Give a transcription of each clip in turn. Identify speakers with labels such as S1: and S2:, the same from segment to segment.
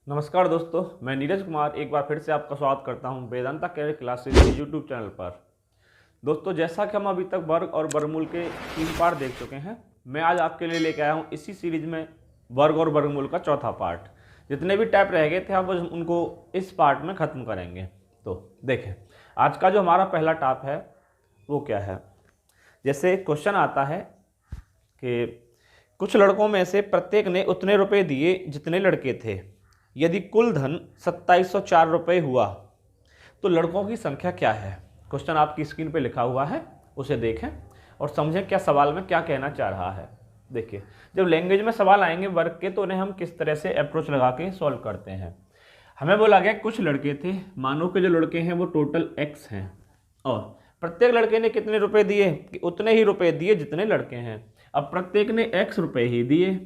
S1: नमस्कार दोस्तों, मैं नीरज कुमार एक बार फिर से आपका स्वागत करता हूं Vedanta career classes YouTube channel पर। दोस्तों, जैसा कि हम अभी तक वर्ग और वर्गमूल के 3 पार्ट देख चुके हैं, मैं आज आपके लिए लेके आया हूं इसी सीरीज में वर्ग और वर्गमूल का चौथा पार्ट। जितने भी टाइप रह गए थे हम उनको इस पार्ट में ख़त्म करेंगे। तो देखें, आज का जो हमारा पहला टाप है वो क्या है। जैसे क्वेश्चन आता है कि कुछ लड़कों में से प्रत्येक ने उतने रुपए दिए जितने लड़के थे। यदि कुल धन 2704 रुपये हुआ तो लड़कों की संख्या क्या है। क्वेश्चन आपकी स्क्रीन पे लिखा हुआ है, उसे देखें और समझें क्या सवाल में क्या कहना चाह रहा है। देखिए, जब लैंग्वेज में सवाल आएंगे वर्ग के तो उन्हें हम किस तरह से अप्रोच लगा के सॉल्व करते हैं। हमें बोला गया कुछ लड़के थे, मानो कि जो लड़के हैं वो टोटल x हैं और प्रत्येक लड़के ने कितने रुपए दिए कि उतने ही रुपए दिए जितने लड़के हैं। अब प्रत्येक ने x रुपए ही दिए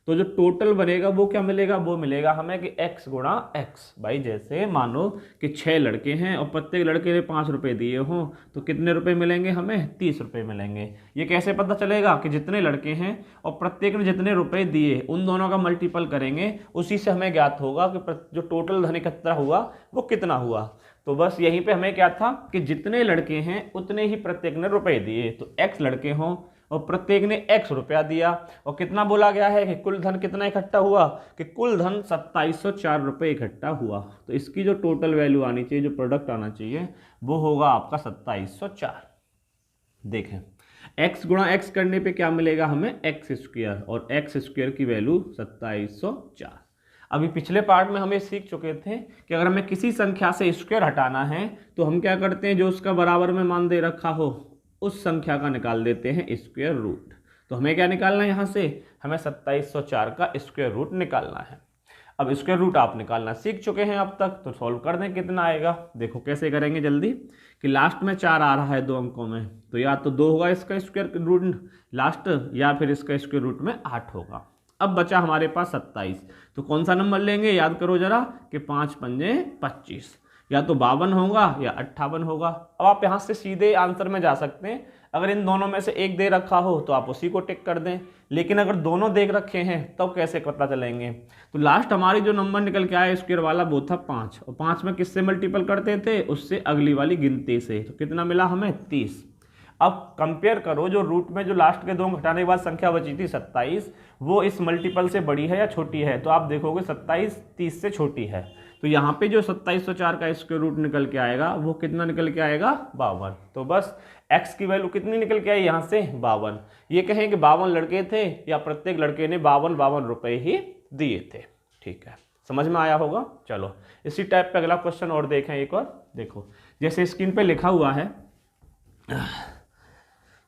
S1: तो जो टोटल बनेगा वो क्या मिलेगा, वो मिलेगा हमें कि x गुणा x। भाई जैसे मानो कि 6 लड़के हैं और प्रत्येक लड़के ने 5 रुपये दिए हों तो कितने रुपए मिलेंगे, हमें 30 रुपये मिलेंगे। ये कैसे पता चलेगा कि जितने लड़के हैं और प्रत्येक ने जितने रुपए दिए उन दोनों का मल्टीपल करेंगे, उसी से हमें ज्ञात होगा कि जो टोटल धन इकट्ठा हुआ वो कितना हुआ। तो बस यहीं पे हमें क्या था कि जितने लड़के हैं उतने ही प्रत्येक ने रुपए दिए। तो x लड़के हों और प्रत्येक ने x रुपया दिया और कितना बोला गया है कि कुल धन कितना इकट्ठा हुआ कि कुल धन 2704 रुपये इकट्ठा हुआ। तो इसकी जो टोटल वैल्यू आनी चाहिए, जो प्रोडक्ट आना चाहिए, वो होगा आपका 2704। देखें, x गुणा x करने पे क्या मिलेगा हमें, x स्क्वायर, और x स्क्वायर की वैल्यू 2704। अभी पिछले पार्ट में हम ये सीख चुके थे कि अगर हमें किसी संख्या से स्क्वायर हटाना है तो हम क्या करते हैं, जो उसका बराबर में मान दे रखा हो उस संख्या का निकाल देते हैं स्क्वायर रूट। तो हमें क्या निकालना है, यहाँ से हमें 2704 का स्क्वायर रूट निकालना है। अब स्क्वायर रूट आप निकालना सीख चुके हैं अब तक, तो सॉल्व कर दें कितना आएगा। देखो कैसे करेंगे जल्दी, कि लास्ट में 4 आ रहा है 2 अंकों में, तो या तो 2 होगा इसका स्क्वायर रूट लास्ट, या फिर इसका स्क्वायर रूट में 8 होगा। अब बचा हमारे पास 27, तो कौन सा नंबर लेंगे, याद करो जरा कि 5 पंजे 25, या तो 52 होगा या 58 होगा। अब आप यहाँ से सीधे आंसर में जा सकते हैं। अगर इन दोनों में से एक दे रखा हो तो आप उसी को टिक कर दें, लेकिन अगर दोनों देख रखे हैं तब तो कैसे पता चलेंगे। तो लास्ट हमारी जो नंबर निकल के आया स्क्वायर वाला वो था 5, और 5 में किससे मल्टीपल करते थे, उससे अगली वाली गिनती से। तो कितना मिला हमें, 30। अब कंपेयर करो, जो रूट में जो लास्ट के 2 घटाने के बाद संख्या बची थी 27, वो इस मल्टीपल से बड़ी है या छोटी है। तो आप देखोगे 27 30 से छोटी है। तो यहाँ पे जो 2704 का स्क्वायर रूट निकल के आएगा वो कितना निकल के आएगा, 52। तो बस x की वैल्यू कितनी निकल के आई यहाँ से, 52। ये कहें कि 52 लड़के थे या प्रत्येक लड़के ने 52 रुपए ही दिए थे। ठीक है, समझ में आया होगा। चलो इसी टाइप पे अगला क्वेश्चन और देखें एक और। देखो, जैसे स्क्रीन पे लिखा हुआ है,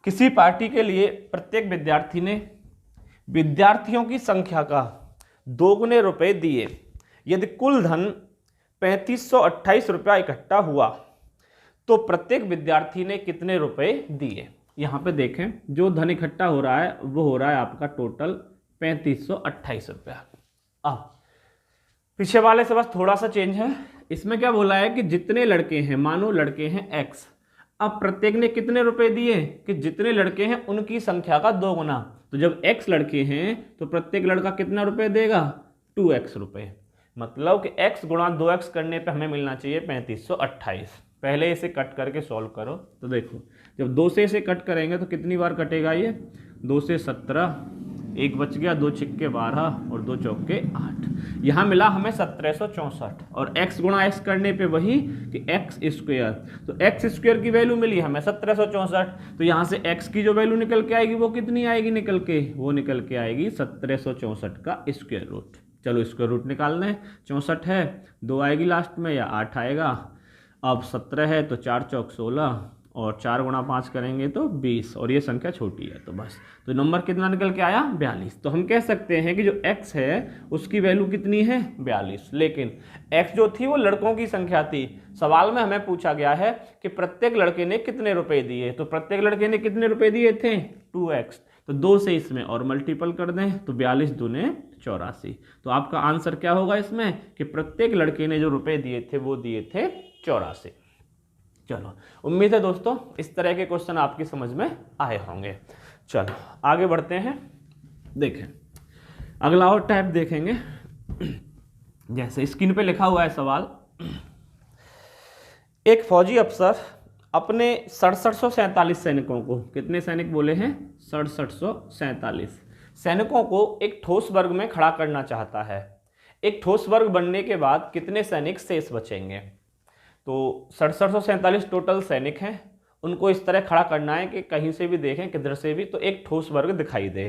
S1: किसी पार्टी के लिए प्रत्येक विद्यार्थी ने विद्यार्थियों की संख्या का 2 गुने रुपए दिए। यदि कुल धन 3528 रुपया इकट्ठा हुआ तो प्रत्येक विद्यार्थी ने कितने रुपए दिए। यहाँ पे देखें, जो धन इकट्ठा हो रहा है वो हो रहा है आपका टोटल 3528 रुपया। अब पीछे वाले से बस थोड़ा सा चेंज है। इसमें क्या बोला है कि जितने लड़के हैं, मानो लड़के हैं x, अब प्रत्येक ने कितने रुपए दिए कि जितने लड़के हैं उनकी संख्या का 2 गुना। तो जब x लड़के हैं तो प्रत्येक लड़का कितना रुपए देगा, 2x रुपए। मतलब कि x गुणा 2x करने पे हमें मिलना चाहिए 3528। पहले इसे कट करके सॉल्व करो तो देखो, जब 2 से इसे कट करेंगे तो कितनी बार कटेगा ये, 2 से 17, 1 बच गया, 2 छिक्के 12 और 2 चौके 8। यहाँ मिला हमें 1764, और x गुणा x करने पे वही कि x स्क्वायर। तो x स्क्वायर की वैल्यू मिली हमें 1764। तो यहाँ से x की जो वैल्यू निकल के आएगी वो कितनी आएगी निकल के, वो निकल के आएगी 1764 का स्क्वायर रूट। चलो स्क्वायर रूट निकालना है, 64 है, 2 आएगी लास्ट में या 8 आएगा। अब 17 है तो 4 चौक 16 और 4 गुणा 5 करेंगे तो 20, और ये संख्या छोटी है तो बस। तो नंबर कितना निकल के आया, 42। तो हम कह सकते हैं कि जो x है उसकी वैल्यू कितनी है, 42। लेकिन x जो थी वो लड़कों की संख्या थी। सवाल में हमें पूछा गया है कि प्रत्येक लड़के ने कितने रुपए दिए। तो प्रत्येक लड़के ने कितने रुपए दिए थे, 2x। तो 2 से इसमें और मल्टीपल कर दें तो 42 दूने 84। तो आपका आंसर क्या होगा इसमें कि प्रत्येक लड़के ने जो रुपए दिए थे वो दिए थे 84। चलो, उम्मीद है दोस्तों इस तरह के क्वेश्चन आपकी समझ में आए होंगे। चलो आगे बढ़ते हैं। देखें, अगला और टाइप देखेंगे। जैसे स्क्रीन पे लिखा हुआ है सवाल, एक फौजी अफसर अपने 6747 सैनिकों को, कितने सैनिक बोले हैं, 6747 सैनिकों को एक ठोस वर्ग में खड़ा करना चाहता है। एक ठोस वर्ग बनने के बाद कितने सैनिक शेष बचेंगे। तो 6747 टोटल सैनिक हैं, उनको इस तरह खड़ा करना है कि कहीं से भी देखें, किधर से भी, तो एक ठोस वर्ग दिखाई दे।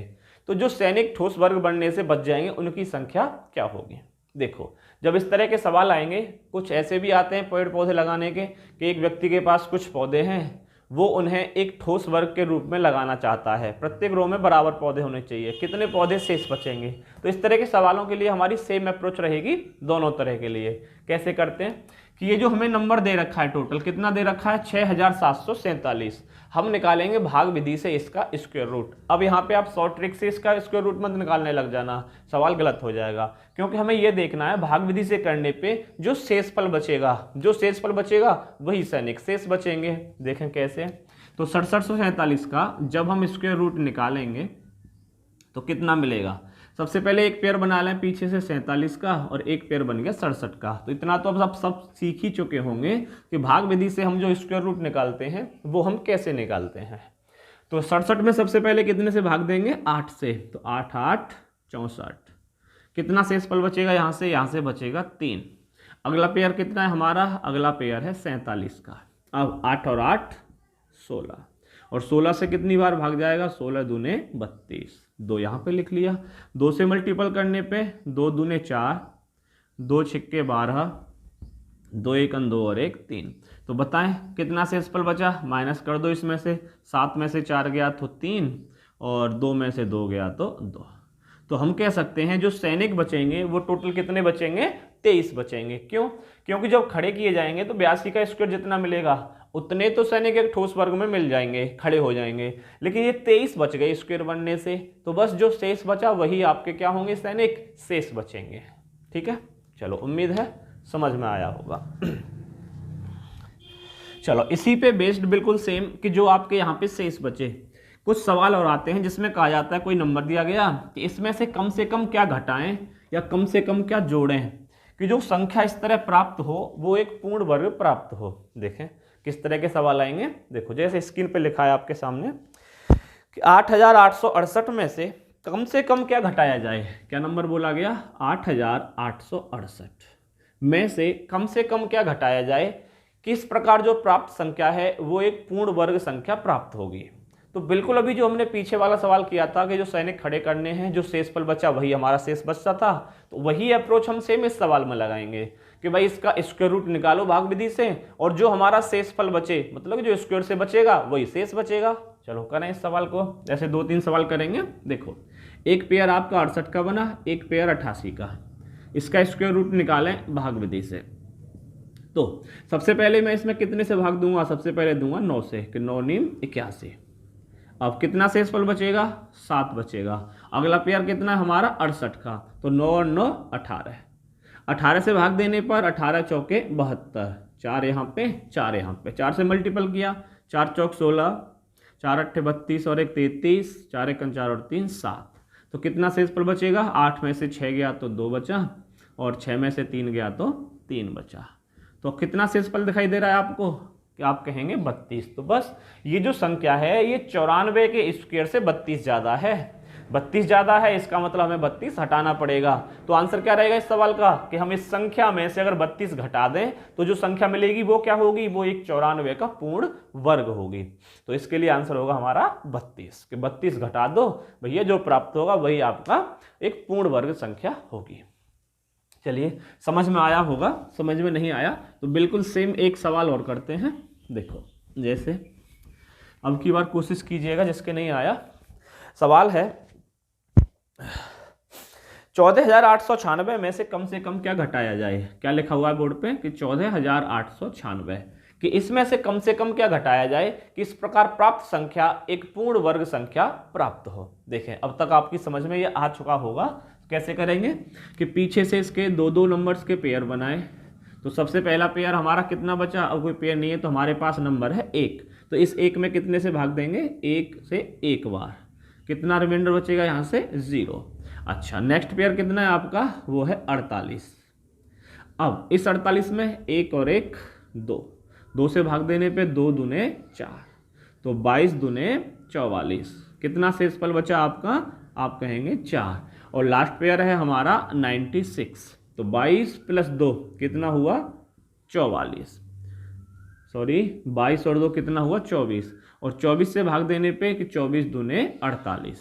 S1: तो जो सैनिक ठोस वर्ग बनने से बच जाएंगे उनकी संख्या क्या होगी। देखो, जब इस तरह के सवाल आएंगे, कुछ ऐसे भी आते हैं पेड़ पौधे लगाने के, कि एक व्यक्ति के पास कुछ पौधे हैं, वो उन्हें एक ठोस वर्ग के रूप में लगाना चाहता है, प्रत्येक रो में बराबर पौधे होने चाहिए, कितने पौधे शेष बचेंगे। तो इस तरह के सवालों के लिए हमारी सेम अप्रोच रहेगी दोनों तरह के लिए। कैसे करते हैं कि ये जो हमें नंबर दे रखा है, टोटल कितना दे रखा है, 6747, हम निकालेंगे भाग विधि से इसका स्क्वायर रूट। अब यहाँ पे आप शॉर्ट ट्रिक से इसका स्क्वायर रूट मत निकालने लग जाना, सवाल गलत हो जाएगा, क्योंकि हमें ये देखना है भाग विधि से करने पे जो शेषफल बचेगा, जो शेषफल बचेगा वही सैनिक शेष बचेंगे। देखें कैसे, तो 6747 का जब हम स्क्वायर रूट निकालेंगे तो कितना मिलेगा। सबसे पहले एक पेयर बना लें पीछे से 47 का, और एक पेयर बन गया 67 का। तो इतना तो अब आप सब सीख ही चुके होंगे कि भाग विधि से हम जो स्क्वायर रूट निकालते हैं वो हम कैसे निकालते हैं। तो 67 में सबसे पहले कितने से भाग देंगे, 8 से, तो 8 8 64, कितना शेषफल बचेगा, यहाँ से बचेगा 3। अगला पेयर कितना है हमारा, अगला पेयर है 47 का। अब 8 और 8 16, और 16 से कितनी बार भाग जाएगा, 16 दूने 32, 2 यहाँ पे लिख लिया। 2 से मल्टीपल करने पे 2 दूने 4, 2 छिक्के 12, 2 1 2 और 1 3। तो बताएं कितना शेषफल बचा, माइनस कर दो इसमें से, 7 में से 4 गया तो 3, और 2 में से 2 गया तो 2। तो हम कह सकते हैं जो सैनिक बचेंगे वो टोटल कितने बचेंगे, 23 बचेंगे। क्यों, क्योंकि जब खड़े किए जाएंगे तो 82 का स्क्वायर जितना मिलेगा उतने तो सैनिक एक ठोस वर्ग में मिल जाएंगे, खड़े हो जाएंगे, लेकिन ये 23 बच गए स्क्वायर बनने से, तो बस जो शेष बचा वही आपके क्या होंगे, सैनिक शेष बचेंगे। ठीक है, चलो उम्मीद है समझ में आया होगा। चलो इसी पे बेस्ड बिल्कुल सेम कि जो आपके यहाँ पे शेष बचे, कुछ सवाल और आते हैं जिसमें कहा जाता है कोई नंबर दिया गया कि इसमें से कम क्या घटाएं या कम से कम क्या जोड़ें कि जो संख्या इस तरह प्राप्त हो वो एक पूर्ण वर्ग प्राप्त हो। देखें किस तरह के सवाल आएंगे। देखो जैसे स्क्रीन पे लिखा है आपके सामने कि 8868 में से कम क्या घटाया जाए। क्या नंबर बोला गया, 8868 में से कम क्या घटाया जाए, किस प्रकार जो प्राप्त संख्या है वो एक पूर्ण वर्ग संख्या प्राप्त होगी। तो बिल्कुल अभी जो हमने पीछे वाला सवाल किया था कि जो सैनिक खड़े करने हैं, जो शेषफल बचा वही हमारा शेष बचता था, तो वही अप्रोच हम सेम इस सवाल में लगाएंगे कि भाई इसका स्क्वायर रूट निकालो भाग विधि से, और जो हमारा शेषफल बचे, मतलब जो स्क्वायर से बचेगा वही शेष बचेगा। चलो करें इस सवाल को, ऐसे 2-3 सवाल करेंगे। देखो एक पेयर आपका 68 का बना, एक पेयर 88 का, इसका स्क्वायर रूट निकालें भाग विधि से। तो सबसे पहले मैं इसमें कितने से भाग दूंगा, सबसे पहले दूंगा 9 से कि 9 9 81। अब कितना शेषफल बचेगा, 7 बचेगा। अगला पेयर कितना है हमारा 68 का, तो 9 और 9 18। 18 से भाग देने पर 18 चौके 72, 4 यहाँ पे 4 यहाँ पे, 4 से मल्टीपल किया, 4 चौक 16, 4 अट्ठे 32 और 1 33, 4 1 4 और 3 7। तो कितना शेषफल बचेगा, 8 में से 6 गया तो 2 बचा, और 6 में से 3 गया तो 3 बचा। तो कितना शेषफल दिखाई दे रहा है आपको, कि आप कहेंगे 32। तो बस ये जो संख्या है ये 94 के स्क्वायर से 32 ज़्यादा है। 32 ज़्यादा है, इसका मतलब हमें 32 हटाना पड़ेगा। तो आंसर क्या रहेगा इस सवाल का, कि हम इस संख्या में से अगर 32 घटा दें तो जो संख्या मिलेगी वो क्या होगी, वो एक 94 का पूर्ण वर्ग होगी। तो इसके लिए आंसर होगा हमारा 32, कि 32 घटा दो भैया, जो प्राप्त होगा वही आपका एक पूर्ण वर्ग संख्या होगी। चलिए समझ में आया होगा, समझ में नहीं आया तो बिल्कुल सेम एक सवाल और करते हैं। देखो जैसे अब की बार कोशिश कीजिएगा जिसके नहीं आया। सवाल है 14,896 में से कम क्या घटाया जाए। क्या लिखा हुआ है बोर्ड पे कि 14,896, कि इसमें से कम क्या घटाया जाए कि इस प्रकार प्राप्त संख्या एक पूर्ण वर्ग संख्या प्राप्त हो। देखें अब तक आपकी समझ में ये आ चुका होगा। कैसे करेंगे कि पीछे से इसके 2-2 नंबर्स के पेयर बनाए। तो सबसे पहला पेयर हमारा कितना बचा, अब कोई पेयर नहीं है तो हमारे पास नंबर है 1, तो इस 1 में कितने से भाग देंगे, 1 से 1 बार, कितना रिमाइंडर बचेगा यहाँ से 0। अच्छा नेक्स्ट पेयर कितना है आपका, वो है 48, अब इस 48 में एक और एक 2, 2 से भाग देने पे 2 दूने 4, तो 22 दूने 44। कितना शेषफल बचा आपका? आप कहेंगे 4। और लास्ट पेयर है हमारा 96, तो 22 + 2 कितना हुआ? 44। सॉरी, 22 और 2 कितना हुआ? 24। और 24 से भाग देने पे कि 24 दूने 48,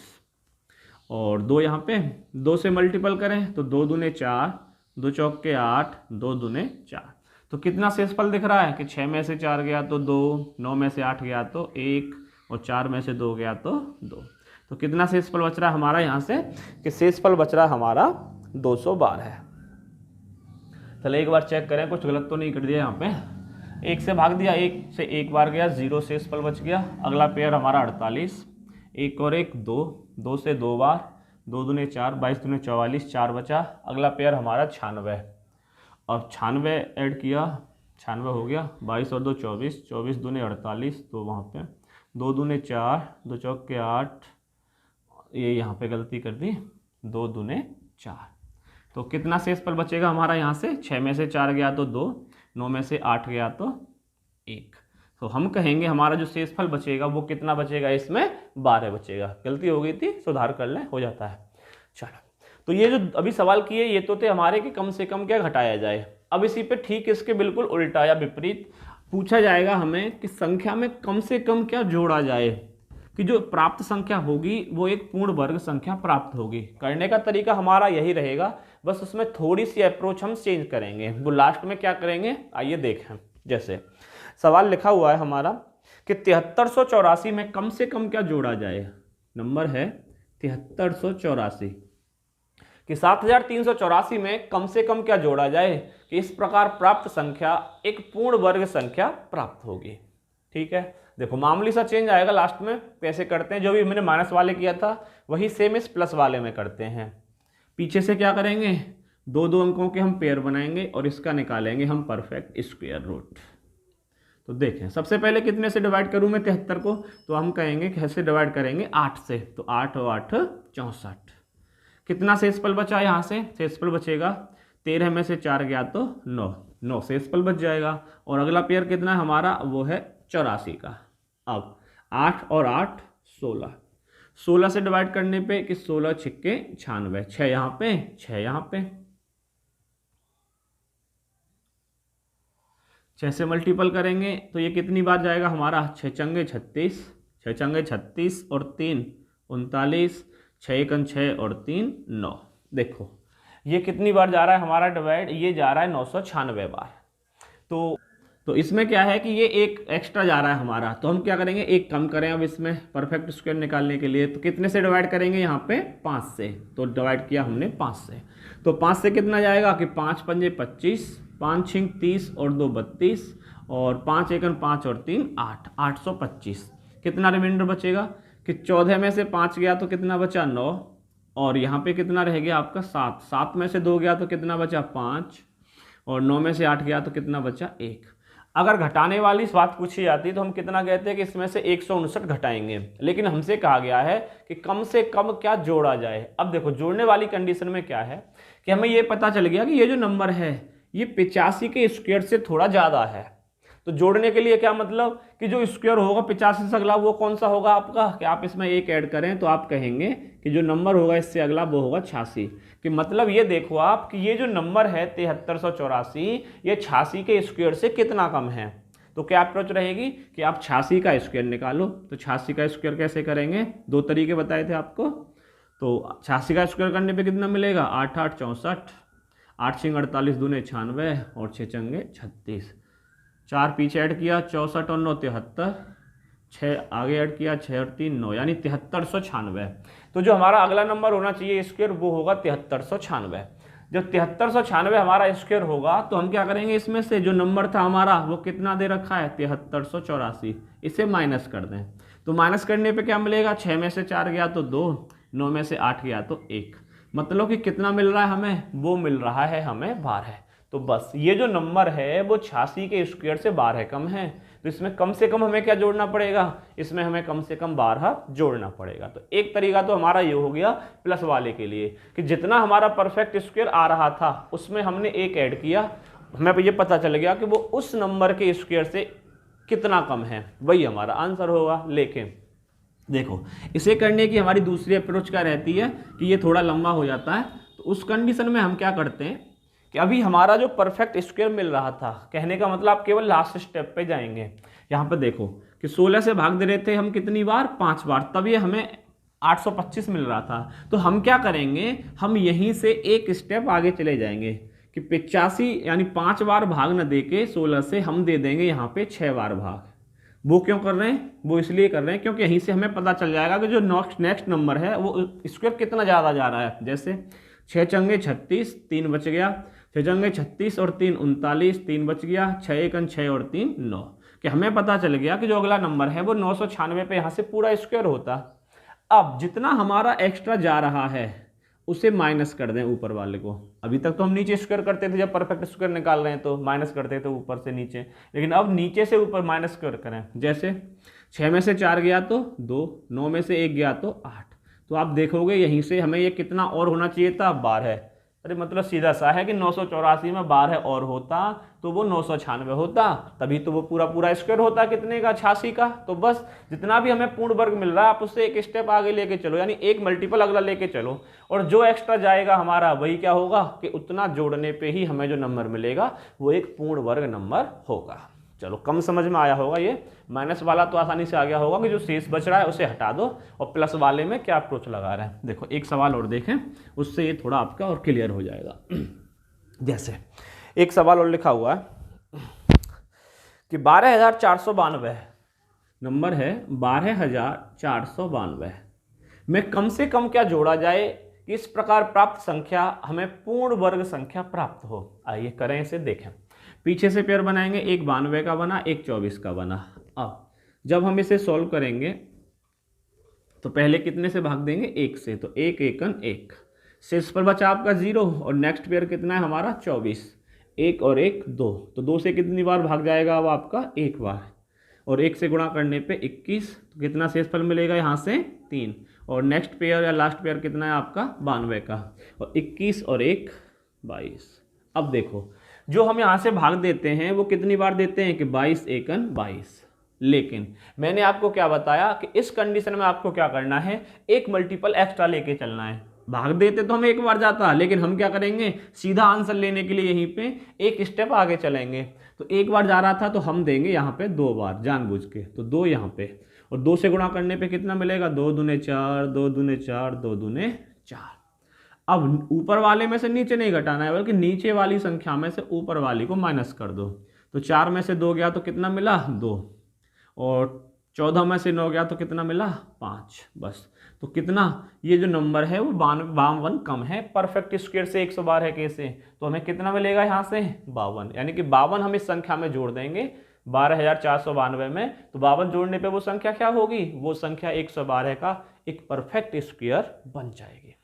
S1: और 2 यहाँ पे 2 से मल्टीपल करें तो 2 दूने 4, 2 चौके 8, 2 दूने 4। तो कितना शेषफल दिख रहा है कि 6 में से 4 गया तो 2, 9 में से 8 गया तो 1, और 4 में से 2 गया तो 2। तो कितना शेषफल बच रहा है हमारा यहाँ से? कि शेषफल बच रहा है हमारा 212 है। चलो एक बार चेक करें, कुछ गलत तो नहीं कर दिया यहाँ पे। 1 से भाग दिया, 1 से 1 बार गया, 0 शेषफल बच गया। अगला पेयर हमारा 48, एक और एक 2, 2 से 2 बार, 2 दूने 4, 22 दूने 44, 4 बचा। अगला पेयर हमारा 96, अब 96 ऐड किया, 96 हो गया। 22 और 2 24, 24 दूने 48, तो वहाँ पे 2 दूने 4, 2 चौके 8, ये यहाँ पे गलती कर दी, 2 दूने 4। तो कितना शेषफल बचेगा हमारा यहाँ से? 6 में से 4 गया तो 2, 9 में से 8 गया तो 1। तो हम कहेंगे हमारा जो शेषफल बचेगा वो कितना बचेगा? इसमें 12 बचेगा। गलती हो गई थी, सुधार कर लें, हो जाता है। चलो, तो ये जो अभी सवाल किए ये तो थे हमारे कि कम से कम क्या घटाया जाए। अब इसी पे ठीक इसके बिल्कुल उल्टा या विपरीत पूछा जाएगा हमें कि संख्या में कम से कम क्या जोड़ा जाए, कि जो प्राप्त संख्या होगी वो एक पूर्ण वर्ग संख्या प्राप्त होगी। करने का तरीका हमारा यही रहेगा, बस उसमें थोड़ी सी अप्रोच हम चेंज करेंगे। वो लास्ट में क्या करेंगे आइए देखें। जैसे सवाल लिखा हुआ है हमारा कि 7384 में कम से कम क्या जोड़ा जाए। नंबर है 7384 कि 7384 में कम से कम क्या जोड़ा जाए कि इस प्रकार प्राप्त संख्या एक पूर्ण वर्ग संख्या प्राप्त होगी। ठीक है, देखो मामूली सा चेंज आएगा लास्ट में। कैसे करते हैं? जो भी मैंने माइनस वाले किया था वही सेम इस प्लस वाले में करते हैं। पीछे से क्या करेंगे? 2 अंकों के हम पेयर बनाएंगे और इसका निकालेंगे हम परफेक्ट स्क्वायर रूट। तो देखें, सबसे पहले कितने से डिवाइड करूं मैं 73 को? तो हम कहेंगे कैसे डिवाइड करेंगे? 8 से। तो 8 और 8 64। कितना शेषफल बचा यहाँ से? शेषफल बचेगा 13 में से 4 गया तो 9 शेषफल बच जाएगा। और अगला पेयर कितना है हमारा? वो है 84 का। अब 8 और 8 16, 16 से डिवाइड करने पे कि 16 छिक्के 96, 6 यहाँ पे 6 यहाँ पे, 6 से मल्टीपल करेंगे तो ये कितनी बार जाएगा हमारा? 6 चंगे 36, 6 चंगे 36 और 3 39, 6 एकन 6 और 3 9। देखो ये कितनी बार जा रहा है हमारा डिवाइड? ये जा रहा है 996 बार। तो इसमें क्या है कि ये एक एक्स्ट्रा जा रहा है हमारा, तो हम क्या करेंगे? एक कम करें अब इसमें परफेक्ट स्क्वायर निकालने के लिए। तो कितने से डिवाइड करेंगे यहाँ पे? 5 से। तो डिवाइड किया हमने 5 से। तो 5 से कितना जाएगा कि 5 पंजे 25, 5 छिंग 30 और 2 32, और 5 एकन 5 और 3 8, 825। कितना रिमाइंडर बचेगा कि 14 में से 5 गया तो कितना बचा? 9, और यहाँ पे कितना रह गया आपका? 7, 7 में से 2 गया तो कितना बचा? 5, और 9 में से 8 गया तो कितना बचा? 1। अगर घटाने वाली बात पूछी जाती तो हम कितना कहते हैं कि इसमें से 159 घटाएंगे, लेकिन हमसे कहा गया है कि कम से कम क्या जोड़ा जाए। अब देखो जोड़ने वाली कंडीशन में क्या है कि हमें ये पता चल गया कि ये जो नंबर है ये 85 के स्क्वायर से थोड़ा ज़्यादा है। तो जोड़ने के लिए क्या मतलब कि जो स्क्वायर होगा 85 से अगला वो कौन सा होगा आपका? कि आप इसमें 1 ऐड करें तो आप कहेंगे कि जो नंबर होगा इससे अगला वो होगा 86। कि मतलब ये देखो आप कि ये जो नंबर है 7384 ये 86 के स्क्वायर से कितना कम है। तो क्या अप्रोच रहेगी कि आप 86 का स्क्वायर निकालो। तो 86 का स्क्वायर कैसे करेंगे? 2 तरीके बताए थे आपको। तो 86 का स्क्वायर करने पे कितना मिलेगा? 8 8 64, 8 छिंग 48 दूने 96 और 6 चंगे 36। 4 पीछे ऐड किया 64 और 9 73, 6 आगे ऐड किया 6 और 3 9, यानी 7396। तो जो हमारा अगला नंबर होना चाहिए स्क्वायर वो होगा 7396। जब 7396 हमारा स्क्वायर होगा तो हम क्या करेंगे? इसमें से जो नंबर था हमारा वो कितना दे रखा है? 7384, इसे माइनस कर दें। तो माइनस करने पे क्या मिलेगा? 6 में से 4 गया तो 2, 9 में से 8 गया तो 1। मतलब कि कितना मिल रहा है हमें? वो मिल रहा है हमें 12। तो बस ये जो नंबर है वो 86 के स्क्वायर से 12 कम है, तो इसमें कम से कम हमें क्या जोड़ना पड़ेगा, इसमें हमें कम से कम 12 जोड़ना पड़ेगा। तो एक तरीका तो हमारा ये हो गया प्लस वाले के लिए कि जितना हमारा परफेक्ट स्क्वायर आ रहा था उसमें हमने एक ऐड किया, हमें ये पता चल गया कि वो उस नंबर के स्क्वायर से कितना कम है, वही हमारा आंसर होगा। लेकिन देखो इसे करने की हमारी दूसरी अप्रोच क्या रहती है कि ये थोड़ा लंबा हो जाता है, तो उस कंडीशन में हम क्या करते हैं कि अभी हमारा जो परफेक्ट स्क्वायर मिल रहा था, कहने का मतलब आप केवल लास्ट स्टेप पे जाएंगे। यहाँ पे देखो कि 16 से भाग दे रहे थे हम कितनी बार, 5 बार, तब ये हमें 825 मिल रहा था। तो हम क्या करेंगे, हम यहीं से एक स्टेप आगे चले जाएंगे कि 85 यानी 5 बार भाग न दे के 16 से हम दे देंगे यहाँ पे 6 बार भाग। वो क्यों कर रहे हैं, वो इसलिए कर रहे हैं क्योंकि यहीं से हमें पता चल जाएगा कि जो नेक्स्ट नंबर है वो स्क्वायर कितना ज़्यादा जा रहा है। जैसे 6 चंगे 36, 3 बच गया, 6 चंगे 36 और 3 39, 3 बच गया, 6 एकन 6 और 3 9, कि हमें पता चल गया कि जो अगला नंबर है वो 996 पे यहाँ से पूरा स्क्वायर होता। अब जितना हमारा एक्स्ट्रा जा रहा है उसे माइनस कर दें ऊपर वाले को। अभी तक तो हम नीचे स्क्वायर करते थे, जब परफेक्ट स्क्वायर निकाल रहे हैं तो माइनस करते थे ऊपर से नीचे, लेकिन अब नीचे से ऊपर माइनस स्क्वायर करें। जैसे 6 में से 4 गया तो 2, 9 में से 1 गया तो 8, तो आप देखोगे यहीं से हमें ये कितना और होना चाहिए था, 12। अरे मतलब सीधा सा है कि 984 में 12 और होता तो वो 996 होता, तभी तो वो पूरा स्क्वायर होता कितने का, 86 का। तो बस जितना भी हमें पूर्ण वर्ग मिल रहा है आप उससे एक स्टेप आगे लेके चलो, यानी एक मल्टीपल अगला लेके चलो, और जो एक्स्ट्रा जाएगा हमारा वही क्या होगा कि उतना जोड़ने पे ही हमें जो नंबर मिलेगा वो एक पूर्ण वर्ग नंबर होगा। चलो कम समझ में आया होगा ये। माइनस वाला तो आसानी से आ गया होगा कि जो शेष बच रहा है उसे हटा दो, और प्लस वाले में क्या अप्रोच लगा रहे हैं। देखो एक सवाल और देखें, उससे ये थोड़ा आपका और क्लियर हो जाएगा। जैसे एक सवाल और लिखा हुआ है कि 12,492 नंबर है, 12,492 में कम से कम क्या जोड़ा जाए कि इस प्रकार प्राप्त संख्या हमें पूर्ण वर्ग संख्या प्राप्त हो। आइए करें इसे, देखें। पीछे से पेयर बनाएंगे, एक 92 का बना, एक 24 का बना। अब जब हम इसे सॉल्व करेंगे तो पहले कितने से भाग देंगे, 1 से, तो 1 एकन 1, शेष पर बचा आपका 0, और नेक्स्ट पेयर कितना है हमारा 24, 1 और 1 2, तो 2 से कितनी बार भाग जाएगा अब आपका 1 बार, और 1 से गुणा करने पे 21, तो कितना शेषफल मिलेगा यहाँ से 3, और नेक्स्ट पेयर या लास्ट पेयर कितना है आपका 92 का, और 21 और 1 22। अब देखो जो हम यहाँ से भाग देते हैं वो कितनी बार देते हैं कि 22 एकन 22, लेकिन मैंने आपको क्या बताया कि इस कंडीशन में आपको क्या करना है, एक मल्टीपल एक्स्ट्रा लेके चलना है। भाग देते तो हम एक बार जाता, लेकिन हम क्या करेंगे, सीधा आंसर लेने के लिए यहीं पे एक स्टेप आगे चलेंगे। तो एक बार जा रहा था तो हम देंगे यहाँ पे 2 बार जानबूझ के, तो 2 यहाँ पे, और 2 से गुणा करने पे कितना मिलेगा, 2 दूने 4, 2 दूने 4, 2 दूने 4। अब ऊपर वाले में से नीचे नहीं घटाना है, बल्कि नीचे वाली संख्या में से ऊपर वाली को माइनस कर दो। तो 4 में से 2 गया तो कितना मिला 2, और 14 में से 9 गया तो कितना मिला 5। बस तो कितना, ये जो नंबर है वो 52 कम है, परफेक्ट स्क्वायर से 112 है कैसे, तो हमें कितना मिलेगा यहाँ से 52, यानी कि 52 हम इस संख्या में जोड़ देंगे 12,492 में, तो 52 जोड़ने पे वो संख्या क्या होगी, वो संख्या 112 का एक परफेक्ट स्क्वायर बन जाएगी।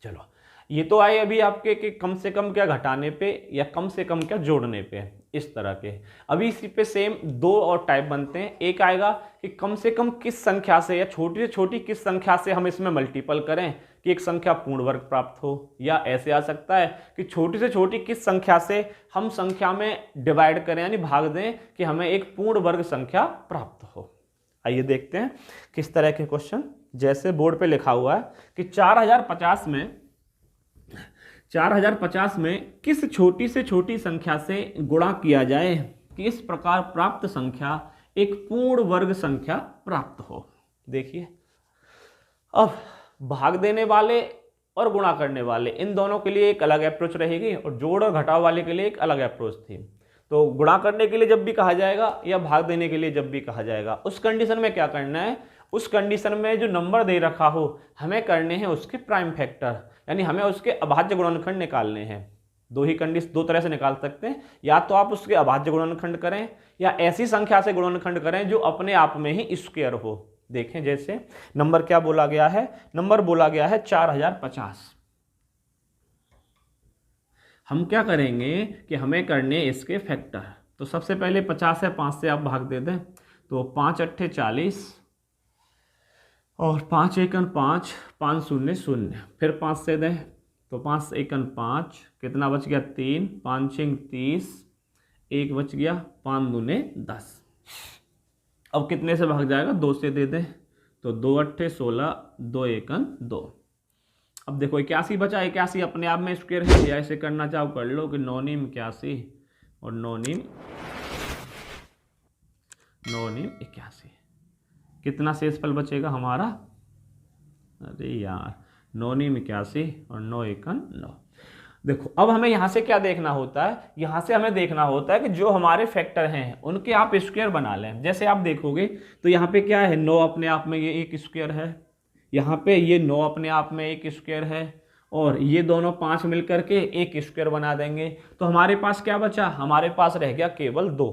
S1: चलो ये तो आए अभी आपके कि कम से कम क्या घटाने पे या कम से कम क्या जोड़ने पे, इस तरह के। अभी इसी पे सेम 2 और टाइप बनते हैं। एक आएगा कि कम से कम किस संख्या से या छोटी से छोटी किस संख्या से हम इसमें मल्टीपल करें कि एक संख्या पूर्ण वर्ग प्राप्त हो, या ऐसे आ सकता है कि छोटी से छोटी किस संख्या से हम संख्या में डिवाइड करें यानी भाग दें कि हमें एक पूर्ण वर्ग संख्या प्राप्त हो। आइए देखते हैं किस तरह के क्वेश्चन। जैसे बोर्ड पे लिखा हुआ है कि 4050 में किस छोटी से छोटी संख्या से गुणा किया जाए कि इस प्रकार प्राप्त संख्या एक पूर्ण वर्ग संख्या प्राप्त हो। देखिए अब भाग देने वाले और गुणा करने वाले इन दोनों के लिए एक अलग अप्रोच रहेगी, और जोड़ और घटाव वाले के लिए एक अलग अप्रोच थी। तो गुणा करने के लिए जब भी कहा जाएगा या भाग देने के लिए जब भी कहा जाएगा, उस कंडीशन में क्या करना है, उस कंडीशन में जो नंबर दे रखा हो हमें करने हैं उसके प्राइम फैक्टर, यानी हमें उसके अभाज्य गुणनखंड निकालने हैं। दो तरह से निकाल सकते हैं, या तो आप उसके अभाज्य गुणनखंड करें या ऐसी संख्या से गुणनखंड करें जो अपने आप में ही स्क्वायर हो। देखें जैसे नंबर क्या बोला गया है, नंबर बोला गया है 4050। हम क्या करेंगे कि हमें करने इसके फैक्टर। तो सबसे पहले 50 है, 5 से आप भाग दे दें, तो 5 अट्ठे 40 और 5 एकन 5, 5 शून्य शून्य, फिर 5 से दें तो 5 एकन 5, कितना बच गया 3, 5 छिंग 30, 1 बच गया, 5 दूने 10। अब कितने से भाग जाएगा, 2 से दे दें, तो 2 अट्ठे 16, 2 एकन 2। अब देखो 81 बचा, 81 अपने आप में स्क्वायर है, या ऐसे करना चाहो कर लो कि 9 नीम 81 और 9 नीम 81, कितना शेषफल बचेगा हमारा, अरे यार 9 नीम 81 और 9 एकन 9। देखो अब हमें यहाँ से क्या देखना होता है, यहाँ से हमें देखना होता है कि जो हमारे फैक्टर हैं उनके आप स्क्वायर बना लें। जैसे आप देखोगे तो यहाँ पे क्या है, 9 अपने आप में ये एक स्क्वायर है, यहाँ पे ये 9 अपने आप में एक स्क्वायर है, और ये दोनों 5 मिलकर के एक स्क्वायर बना देंगे। तो हमारे पास क्या बचा, हमारे पास रह गया केवल 2।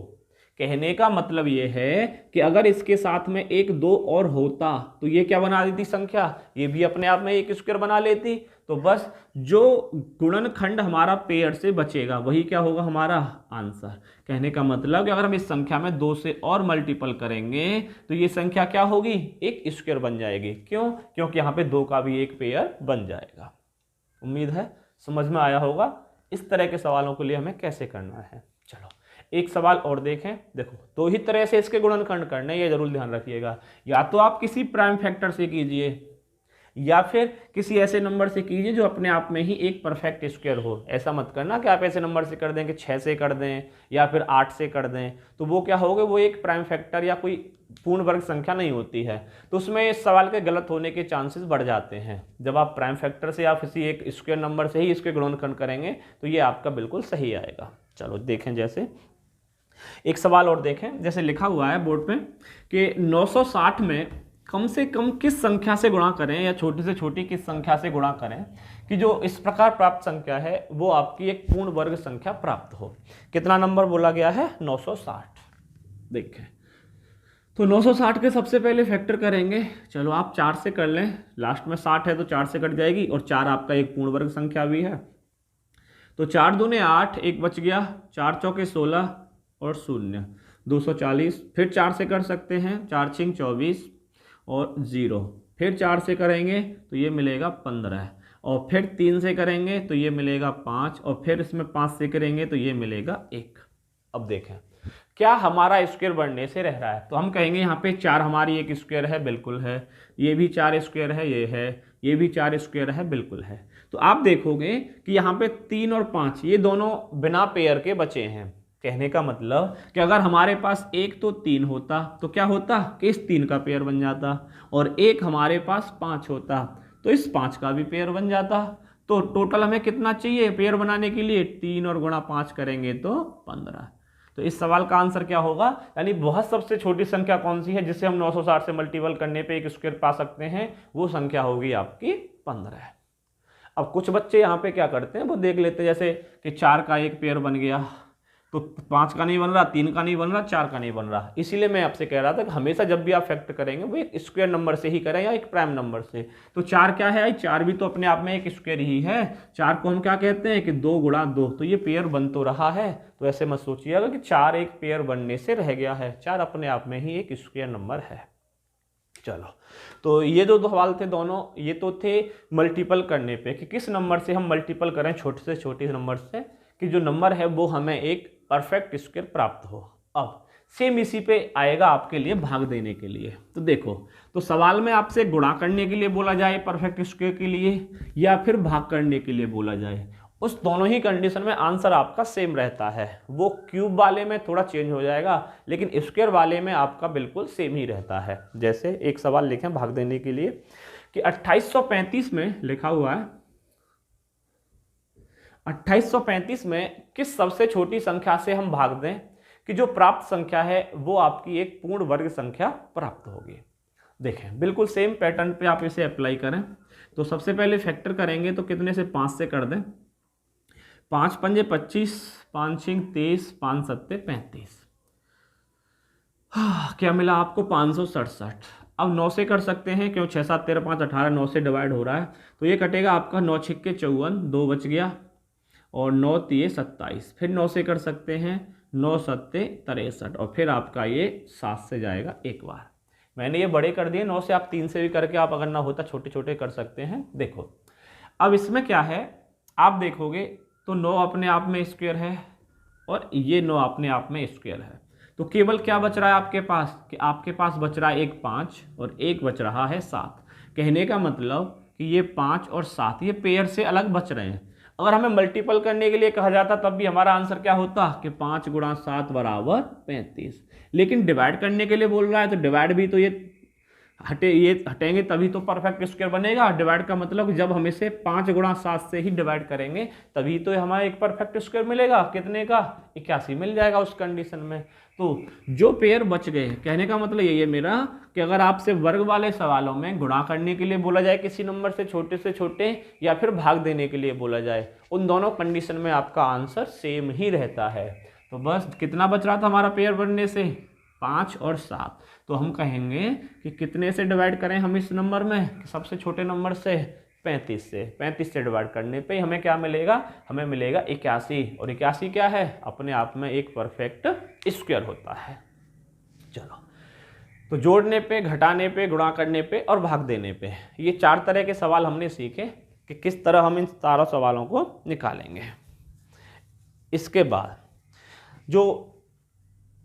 S1: कहने का मतलब ये है कि अगर इसके साथ में एक 2 और होता तो ये क्या बना देती संख्या, ये भी अपने आप में एक स्क्वायर बना लेती। तो बस जो गुणनखंड हमारा पेयर से बचेगा वही क्या होगा हमारा आंसर। कहने का मतलब कि अगर हम इस संख्या में 2 से और मल्टीपल करेंगे तो ये संख्या क्या होगी, एक स्क्वायर बन जाएगी। क्यों, क्योंकि यहाँ पे 2 का भी एक पेयर बन जाएगा। उम्मीद है समझ में आया होगा इस तरह के सवालों के लिए हमें कैसे करना है। चलो एक सवाल और देखें। देखो 2 ही तरह से इसके गुणनखंड करने, ये जरूर ध्यान रखिएगा। या तो आप किसी प्राइम फैक्टर से कीजिए या फिर किसी ऐसे नंबर से कीजिए जो अपने आप में ही एक परफेक्ट स्क्वायर हो। ऐसा मत करना कि आप ऐसे नंबर से कर दें कि 6 से कर दें या फिर 8 से कर दें, तो वो क्या होगा, वो एक प्राइम फैक्टर या कोई पूर्ण वर्ग संख्या नहीं होती है। तो उसमें इस सवाल के गलत होने के चांसेस बढ़ जाते हैं। जब आप प्राइम फैक्टर से या किसी एक स्क्वायर नंबर से ही इसके गुणनखंड करेंगे तो ये आपका बिल्कुल सही आएगा। चलो देखें, जैसे एक सवाल और देखें। जैसे लिखा हुआ है बोर्ड पे कि 960 में कम से कम किस संख्या से गुणा करें या छोटी से छोटी किस संख्या से गुणा करें कि जो इस प्रकार प्राप्त संख्या है वो आपकी एक पूर्ण वर्ग संख्या प्राप्त हो। कितना नंबर बोला गया है, 960। देखें तो 960 के सबसे पहले फैक्टर करेंगे। चलो आप 4 से कर लें, लास्ट में 60 है तो 4 से कट जाएगी, और 4 आपका एक पूर्ण वर्ग संख्या भी है। तो 4 दूने 8, एक बच गया, 4 चौके 16 और 0, 240। फिर 4 से कर सकते हैं, 4 छिंग 24 और 0। फिर 4 से करेंगे तो ये मिलेगा 15, और फिर 3 से करेंगे तो ये मिलेगा 5, और फिर इसमें 5 से करेंगे तो ये मिलेगा 1। अब देखें क्या हमारा स्क्वायर बढ़ने से रह रहा है, तो हम कहेंगे यहाँ पे 4 हमारी एक स्क्वायर है, बिल्कुल है। ये भी 4 स्क्वायर है, ये है। ये भी 4 स्क्वायर है, बिल्कुल है। तो आप देखोगे कि यहाँ पे 3 और 5 ये दोनों बिना पेयर के बचे हैं। कहने का मतलब कि अगर हमारे पास 1 तो 3 होता तो क्या होता कि इस 3 का पेयर बन जाता, और 1 हमारे पास 5 होता तो इस 5 का भी पेयर बन जाता। तो टोटल हमें कितना चाहिए पेयर बनाने के लिए, 3 और गुणा 5 करेंगे तो 15। तो इस सवाल का आंसर क्या होगा, यानी बहुत सबसे छोटी संख्या कौन सी है जिसे हम 960 से मल्टीपल करने पे एक स्क्वायर पा सकते हैं, वो संख्या होगी आपकी 15। अब कुछ बच्चे यहाँ पे क्या करते हैं, वो देख लेते हैं जैसे कि 4 का एक पेयर बन गया तो 5 का नहीं बन रहा, 3 का नहीं बन रहा, 4 का नहीं बन रहा। इसीलिए मैं आपसे कह रहा था कि हमेशा जब भी आप फैक्टर करेंगे वो एक स्क्वायर नंबर से ही करें या एक प्राइम नंबर से। तो 4 क्या है, 4 भी तो अपने आप में एक स्क्वायर ही है। 4 को हम क्या कहते हैं कि 2 गुणा 2, तो ये पेयर बन तो रहा है। तो ऐसे मत सोचिएगा कि 4 एक पेयर बनने से रह गया है, 4 अपने आप में ही एक स्क्वायर नंबर है। चलो तो ये जो सवाल थे दोनों, ये तो थे मल्टीपल करने पे कि किस नंबर से हम मल्टीपल करें छोटे से छोटे नंबर से, कि जो नंबर है वो हमें एक परफेक्ट स्क्वायर प्राप्त हो। अब सेम इसी पे आएगा आपके लिए भाग देने के लिए। तो देखो, तो सवाल में आपसे गुणा करने के लिए बोला जाए परफेक्ट स्क्वायर के लिए, या फिर भाग करने के लिए बोला जाए, उस दोनों ही कंडीशन में आंसर आपका सेम रहता है। वो क्यूब वाले में थोड़ा चेंज हो जाएगा, लेकिन स्क्वायर वाले में आपका बिल्कुल सेम ही रहता है। जैसे एक सवाल लिखें भाग देने के लिए कि 2835 में लिखा हुआ है, 2835 में किस सबसे छोटी संख्या से हम भाग दें कि जो प्राप्त संख्या है वो आपकी एक पूर्ण वर्ग संख्या प्राप्त होगी। देखें बिल्कुल सेम पैटर्न पे आप इसे अप्लाई करें। तो सबसे पहले फैक्टर करेंगे तो कितने से, 5 से कर दें। 5 पंजे 25, 5 छिंग 23, 5 सत्ते 35। क्या मिला आपको, 567। अब 9 से कर सकते हैं, क्यों 6 7 13 5 18, 9 से डिवाइड हो रहा है तो ये कटेगा आपका 9 छिक्के 54, 2 बच गया, और 9 तिये 27, फिर 9 से कर सकते हैं, 9 सत्ते 63, और फिर आपका ये 7 से जाएगा एक बार। मैंने ये बड़े कर दिए, 9 से आप 3 से भी करके आप अगर ना होता छोटे छोटे कर सकते हैं। देखो अब इसमें क्या है, आप देखोगे तो 9 अपने आप में स्क्वायर है और ये 9 अपने आप में स्क्वायर है, तो केवल क्या बच रहा है आपके पास, कि आपके पास बच रहा है एक 5 और एक बच रहा है 7। कहने का मतलब कि ये 5 और 7 ये पेयर से अलग बच रहे हैं। अगर हमें मल्टीपल करने के लिए कहा जाता तब भी हमारा आंसर क्या होता कि 5 गुणा 7 बराबर 35, लेकिन डिवाइड करने के लिए बोल रहा है तो डिवाइड भी तो ये हटेंगे तभी तो परफेक्ट स्क्वायर बनेगा। डिवाइड का मतलब जब हम इसे 5 गुणा 7 से ही डिवाइड करेंगे तभी तो हमारा एक परफेक्ट स्क्वायर मिलेगा। कितने का, 81 मिल जाएगा उस कंडीशन में। तो जो पेयर बच गए, कहने का मतलब यही है मेरा कि अगर आपसे वर्ग वाले सवालों में गुणा करने के लिए बोला जाए किसी नंबर से छोटे या फिर भाग देने के लिए बोला जाए, उन दोनों कंडीशन में आपका आंसर सेम ही रहता है। तो बस कितना बच रहा था हमारा पेयर बनने से, 5 और 7। तो हम कहेंगे कि कितने से डिवाइड करें हम इस नंबर में, सबसे छोटे नंबर से 35 से। 35 से डिवाइड करने पे हमें क्या मिलेगा, हमें मिलेगा 81, और 81 क्या है, अपने आप में एक परफेक्ट स्क्वायर होता है। चलो, तो जोड़ने पे, घटाने पे, गुणा करने पे और भाग देने पे, ये 4 तरह के सवाल हमने सीखे कि किस तरह हम इन सारों सवालों को निकालेंगे। इसके बाद जो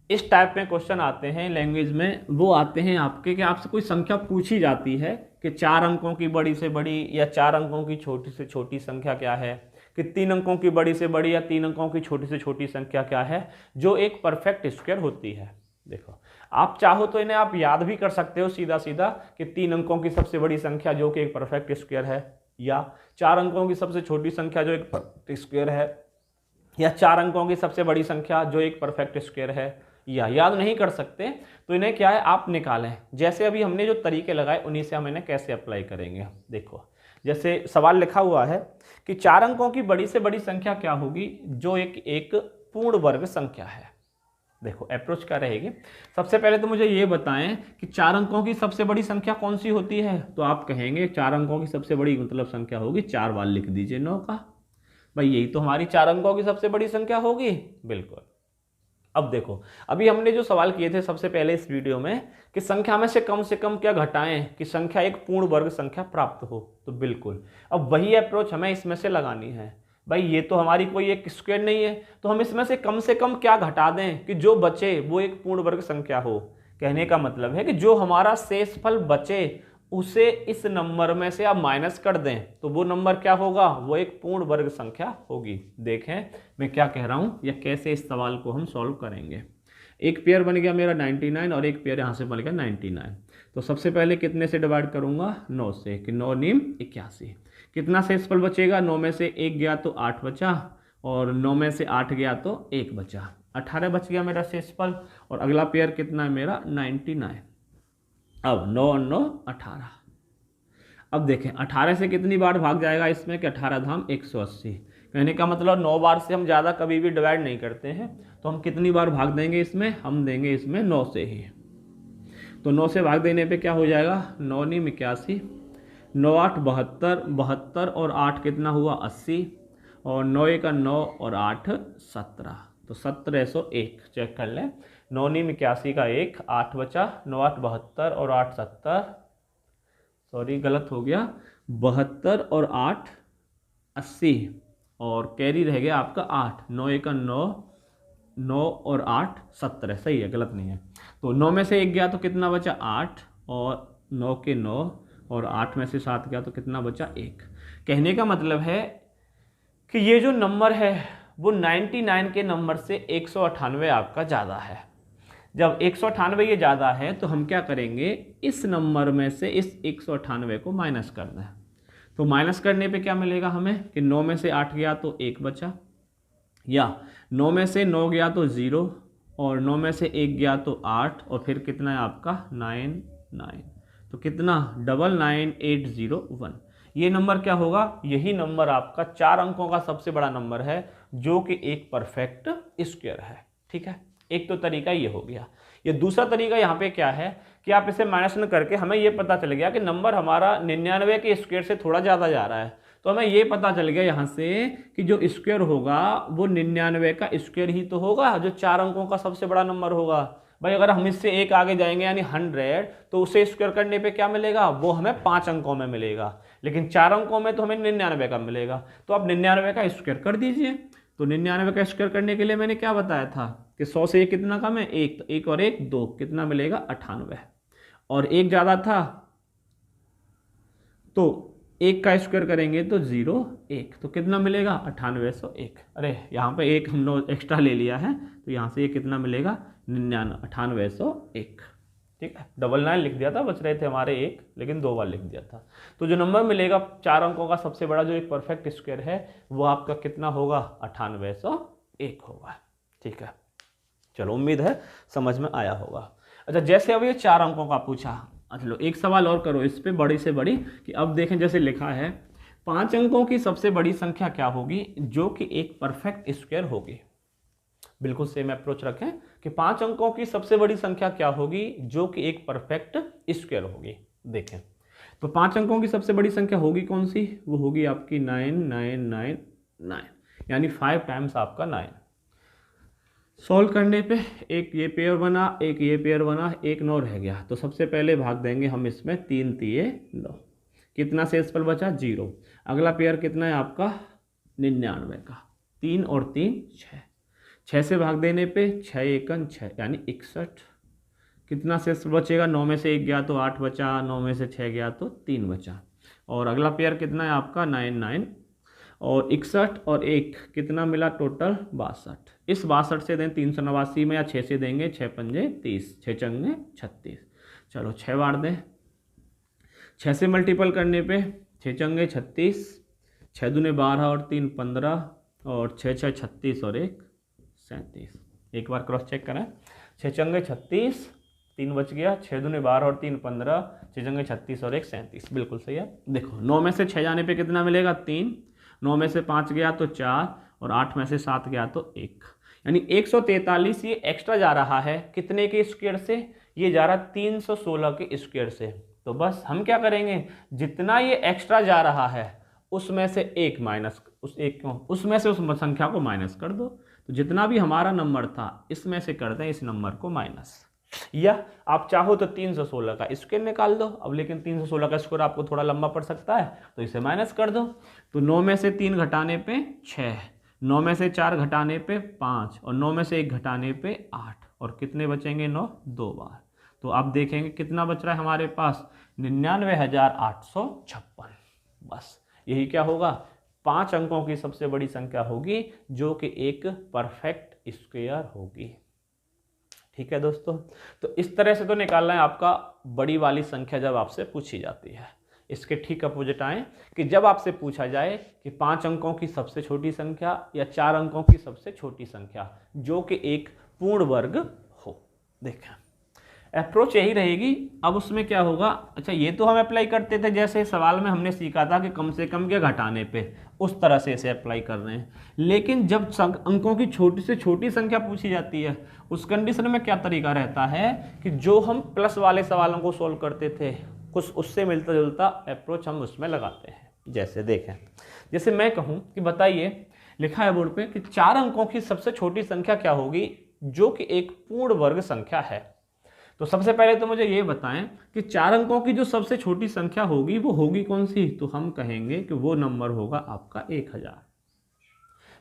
S1: इस टाइप में क्वेश्चन आते हैं लैंग्वेज में, वो आते हैं आपके कि आपसे कोई संख्या पूछी जाती है कि 4 अंकों की बड़ी से बड़ी या 4 अंकों की छोटी से छोटी संख्या क्या है, कि 3 अंकों की बड़ी से बड़ी या 3 अंकों की छोटी से छोटी संख्या क्या है, जो एक परफेक्ट स्क्वायर होती है। देखो आप चाहो तो इन्हें आप याद भी कर सकते हो सीधा सीधा कि 3 अंकों की सबसे बड़ी संख्या जो कि एक परफेक्ट स्क्वायर है, या 4 अंकों की सबसे छोटी संख्या जो एक परफेक्ट स्क्वायर है, या 4 अंकों की सबसे बड़ी संख्या जो एक परफेक्ट स्क्वायर है, या याद नहीं कर सकते तो इन्हें क्या है आप निकालें। जैसे अभी हमने जो तरीके लगाए उन्हीं से हम इन्हें कैसे अप्लाई करेंगे। देखो जैसे सवाल लिखा हुआ है कि 4 अंकों की बड़ी से बड़ी संख्या क्या होगी जो एक पूर्ण वर्ग संख्या है। देखो अप्रोच क्या रहेगी, सबसे पहले तो मुझे ये बताएं कि 4 अंकों की सबसे बड़ी संख्या कौन सी होती है। तो आप कहेंगे 4 अंकों की सबसे बड़ी मतलब संख्या होगी, 4 बार लिख दीजिए 9 का, भाई यही तो हमारी 4 अंकों की सबसे बड़ी संख्या होगी। बिल्कुल। अब देखो अभी हमने जो सवाल किए थे सबसे पहले इस वीडियो में कि संख्या में से कम क्या घटाएं कि संख्या एक पूर्ण वर्ग संख्या प्राप्त हो, तो बिल्कुल अब वही अप्रोच हमें इसमें से लगानी है। भाई ये तो हमारी कोई एक स्क्वायर नहीं है, तो हम इसमें से कम क्या घटा दें कि जो बचे वो एक पूर्ण वर्ग संख्या हो। कहने का मतलब है कि जो हमारा शेषफल बचे उसे इस नंबर में से आप माइनस कर दें तो वो नंबर क्या होगा, वो एक पूर्ण वर्ग संख्या होगी। देखें मैं क्या कह रहा हूं या कैसे इस सवाल को हम सॉल्व करेंगे। एक पेयर बन गया मेरा 99 और एक पेयर यहां से बन गया 99। तो सबसे पहले कितने से डिवाइड करूंगा, 9 से, कि 9 नीम 81। कितना शेषफल बचेगा, 9 में से 1 गया तो 8 बचा, और 9 में से 8 गया तो 1 बचा, 18 बच गया मेरा शेषफल। और अगला पेयर कितना है मेरा 99। अब 9 और 9 18। अब देखें 18 से कितनी बार भाग जाएगा इसमें कि 18 धाम 180। कहने का मतलब 9 बार से हम ज़्यादा कभी भी डिवाइड नहीं करते हैं, तो हम कितनी बार भाग देंगे इसमें, हम देंगे इसमें 9 से ही। तो 9 से भाग देने पे क्या हो जाएगा, 9 नीम 81, 9 8 72, 72 और 8 कितना हुआ 80, और 9 1 9 और 8 17, तो 1701 चेक कर लें। 9 नीम 81 का 1, 8 बचा, 9 8 72 और 8 70, सॉरी गलत हो गया, 72 और 8 80, और कैरी रह गया आपका 8, 9 1 9, 9 और 8 17, सही है गलत नहीं है। तो 9 में से 1 गया तो कितना बचा 8, और 9 के 9, और 8 में से 7 गया तो कितना बचा 1। कहने का मतलब है कि ये जो नंबर है वो 99 के नंबर से 198 आपका ज़्यादा है। जब 198 ये ज़्यादा है तो हम क्या करेंगे, इस नंबर में से इस 198 को माइनस कर दें। तो माइनस करने पे क्या मिलेगा हमें कि 9 में से 8 गया तो 1 बचा, या 9 में से 9 गया तो 0, और 9 में से 1 गया तो 8, और फिर कितना है आपका 9, तो कितना 99801। ये नंबर क्या होगा, यही नंबर आपका 4 अंकों का सबसे बड़ा नंबर है जो कि एक परफेक्ट स्क्वायर है। ठीक है, एक तो तरीका ये हो गया। ये दूसरा तरीका यहाँ पे क्या है कि आप इसे माइनस न करके हमें ये पता चल गया कि नंबर हमारा 99 के स्क्वायर से थोड़ा ज़्यादा जा रहा है, तो हमें ये पता चल गया यहाँ से कि जो स्क्वायर होगा वो 99 का स्क्वायर ही तो होगा, जो 4 अंकों का सबसे बड़ा नंबर होगा। भाई अगर हम इससे एक आगे जाएंगे यानी 100, तो उसे स्क्वायर करने पे क्या मिलेगा, वो हमें 5 अंकों में मिलेगा, लेकिन 4 अंकों में तो हमें 99 का मिलेगा। तो अब 99 का स्क्वायर कर दीजिए। तो 99 का स्क्वायर करने के लिए मैंने क्या बताया था कि 100 से 1 कितना कम है, 1, तो 1 और 1 2, कितना मिलेगा 98, और 1 ज़्यादा था तो 1 का स्क्वायर करेंगे तो 0 1, तो कितना मिलेगा 9801। अरे यहाँ पे 1 हमने एक्स्ट्रा ले लिया है, तो यहाँ से ये कितना मिलेगा 9801। ठीक है, 99 लिख दिया था, बच रहे थे हमारे 1, लेकिन 2 बार लिख दिया था। तो जो नंबर मिलेगा 4 अंकों का सबसे बड़ा जो एक परफेक्ट स्क्वायर है वो आपका कितना होगा 9801 होगा। ठीक है, चलो उम्मीद है समझ में आया होगा। अच्छा, जैसे अब ये 4 अंकों का पूछा, चलो एक सवाल और करो इस पे बड़ी से बड़ी, कि अब देखें जैसे लिखा है 5 अंकों की सबसे बड़ी संख्या क्या होगी जो कि एक परफेक्ट स्क्वायर होगी। बिल्कुल सेम अप्रोच रखें कि 5 अंकों की सबसे बड़ी संख्या क्या होगी जो कि एक परफेक्ट स्क्वायर होगी। देखें तो 5 अंकों की सबसे बड़ी संख्या होगी कौन सी, वो होगी आपकी 9999, यानी 5 टाइम्स आपका 9। सॉल्व करने पे एक ये पेयर बना, एक ये पेयर बना, एक 9 रह गया, तो सबसे पहले भाग देंगे हम इसमें 3 3 9, कितना शेषफल बचा 0। अगला पेयर कितना है आपका 99 का, 3 और 3 6, 6 से भाग देने पे 6 1 6 यानी 61, कितना शेषफल बचेगा, 9 में से 1 गया तो 8 बचा, 9 में से 6 गया तो 3 बचा, और अगला पेयर कितना है आपका 9 9 और 61 और 1 कितना मिला टोटल 62। इस 62 से दें 389 में, या 6 से देंगे 6 पंजे 30, 6 चंगे 36। चलो 6 बार दें, 6 से मल्टीपल करने पे 6 चंगे 36, 6 दूने 12 और 3 15, और 6 6 36 और 1 37। एक बार क्रॉस चेक करें, 6 चंगे 36, 3 बच गया, 6 दूने 12 और 3 15, 6 चंगे 36 और 1 37, बिल्कुल सही है। देखो 9 में से 6 जाने पे कितना मिलेगा 3, 9 में से 5 गया तो 4, और 8 में से 7 गया तो 1, यानी 143 ये एक्स्ट्रा जा रहा है कितने के स्क्वायर से, ये जा रहा 316 के स्क्वायर से। तो बस हम क्या करेंगे, जितना ये एक्स्ट्रा जा रहा है उसमें से एक माइनस, उसमें से उस संख्या को माइनस कर दो। तो जितना भी हमारा नंबर था इसमें से कर दें इस नंबर को माइनस, या आप चाहो तो 316 का स्क्वायर निकाल दो। अब लेकिन 316 का स्क्वायर आपको थोड़ा लंबा पड़ सकता है, तो इसे माइनस कर दो। तो 9 में से 3 घटाने पे 6, 9 में से 4 घटाने पे 5, और 9 में से 1 घटाने पे 8, और कितने बचेंगे 9 2 बार। तो आप देखेंगे कितना बच रहा है हमारे पास 99,856। बस यही क्या होगा, 5 अंकों की सबसे बड़ी संख्या होगी जो कि एक परफेक्ट स्क्वायर होगी। ठीक है दोस्तों, तो इस तरह से तो निकालना है आपका बड़ी वाली संख्या जब आपसे पूछी जाती है। इसके ठीक अपोजिट आए कि जब आपसे पूछा जाए कि 5 अंकों की सबसे छोटी संख्या या 4 अंकों की सबसे छोटी संख्या जो कि एक पूर्ण वर्ग हो। देखें अप्रोच यही रहेगी। अब उसमें क्या होगा, अच्छा ये तो हम अप्लाई करते थे, जैसे सवाल में हमने सीखा था कि कम से कम के घटाने पे, उस तरह से इसे अप्लाई कर रहे हैं। लेकिन जब अंकों की छोटी से छोटी संख्या पूछी जाती है उस कंडीशन में क्या तरीका रहता है कि जो हम प्लस वाले सवालों को सोल्व करते थे कुछ उससे मिलता जुलता अप्रोच हम उसमें लगाते हैं। जैसे देखें, जैसे मैं कहूँ कि बताइए, लिखा है बोर्ड पे कि 4 अंकों की सबसे छोटी संख्या क्या होगी जो कि एक पूर्ण वर्ग संख्या है। तो सबसे पहले तो मुझे ये बताएं कि 4 अंकों की जो सबसे छोटी संख्या होगी वो होगी कौन सी, तो हम कहेंगे कि वो नंबर होगा आपका 1000।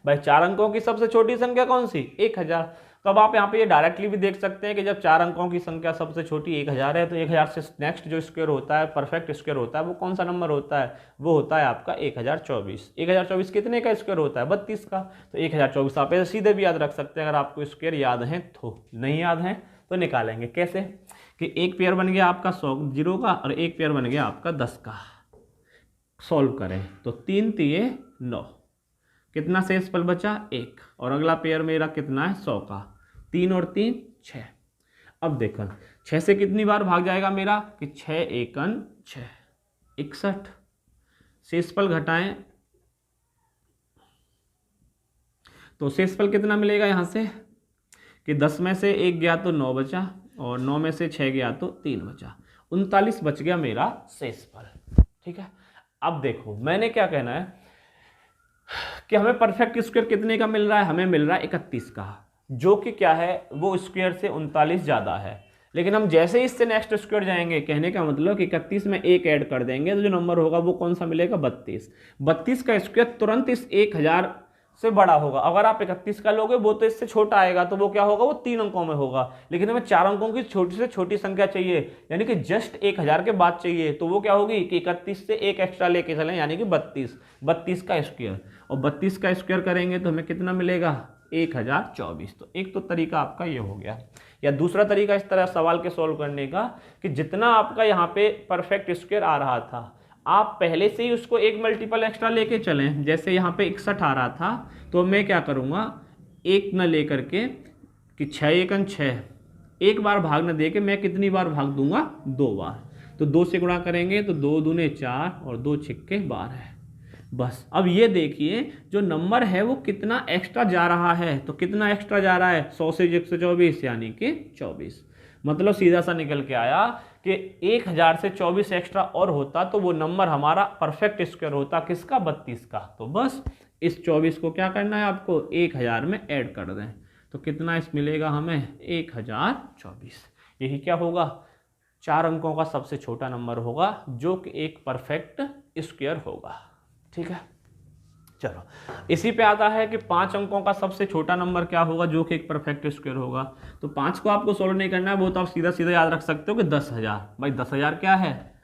S1: भाई 4 अंकों की सबसे छोटी संख्या कौन सी 1000। तो अब आप यहाँ पे ये डायरेक्टली भी देख सकते हैं कि जब 4 अंकों की संख्या सबसे छोटी 1000 है तो 1000 से नेक्स्ट जो स्क्वायर होता है, परफेक्ट स्क्वायर होता है, वो कौन सा नंबर होता है, वो होता है आपका 1024। 1024 कितने का स्क्वायर होता है 32 का। तो 1024 आप ऐसे सीधे भी याद रख सकते हैं अगर आपको स्क्वायर याद है तो। नहीं याद है तो निकालेंगे कैसे कि एक पेयर बन गया आपका 100 0 का और एक पेयर बन गया आपका 10 का। सॉल्व करें तो 3 3 9, कितना शेषफल बचा 1, और अगला पेयर मेरा कितना है 100 का, 3 और 3 6। अब देखो 6 से कितनी बार भाग जाएगा मेरा कि 6 1 6 61। शेषफल घटाएं तो शेषफल कितना मिलेगा यहाँ से कि 10 में से 1 गया तो 9 बचा, और 9 में से 6 गया तो 3 बचा, 39 बच गया मेरा शेषफल। ठीक है, अब देखो मैंने क्या कहना है कि हमें परफेक्ट स्क्वायर कितने का मिल रहा है, हमें मिल रहा है 31 का, जो कि क्या है वो स्क्वायर से 39 ज़्यादा है। लेकिन हम जैसे ही इससे नेक्स्ट स्क्वायर जाएंगे, कहने का मतलब कि 31 में एक ऐड कर देंगे तो जो नंबर होगा वो कौन सा मिलेगा, 32। 32 का स्क्वायर तुरंत इस 1000 से बड़ा होगा। अगर आप 31 का लोगे वो तो इससे छोटा आएगा, तो वो क्या होगा, वो 3 अंकों में होगा। लेकिन हमें 4 अंकों की छोटी से छोटी संख्या चाहिए, यानी कि जस्ट 1000 के बाद चाहिए, तो वो क्या होगी कि 31 से एक एक्स्ट्रा लेके चलें, यानी कि 32। 32 का स्क्वायर, और 32 का स्क्वायर करेंगे तो हमें कितना मिलेगा, 1024। तो एक तो तरीका आपका ये हो गया। या दूसरा तरीका इस तरह सवाल के सॉल्व करने का कि जितना आपका यहाँ पे परफेक्ट स्क्वायर आ रहा था, आप पहले से ही उसको एक मल्टीपल एक्स्ट्रा लेके चलें। जैसे यहाँ पे 61 आ रहा था, तो मैं क्या करूँगा, एक न लेकर के कि 6 एकन 6, एक बार भाग न दे के मैं कितनी बार भाग दूंगा, 2 बार। तो 2 से गुणा करेंगे तो 2 दूने 4 और 2 छिक्के 12। बस अब ये देखिए जो नंबर है वो कितना एक्स्ट्रा जा रहा है। तो कितना एक्स्ट्रा जा रहा है, 100 से 124 यानी कि 24। मतलब सीधा सा निकल के आया कि 1000 से 24 एक्स्ट्रा और होता तो वो नंबर हमारा परफेक्ट स्क्वायर होता, किसका, 32 का। तो बस इस 24 को क्या करना है आपको, 1000 में ऐड कर दें तो कितना इस मिलेगा हमें, 1024। यही क्या होगा, 4 अंकों का सबसे छोटा नंबर होगा जो कि एक परफेक्ट स्क्वायर होगा। ठीक है, चलो इसी पे आता है कि 5 अंकों का सबसे छोटा नंबर क्या होगा जो कि एक परफेक्ट स्क्वायर होगा। तो 5 को आपको सोल्व नहीं करना है, वो तो आप सीधा सीधा याद रख सकते हो कि 10,000। भाई 10,000 क्या है,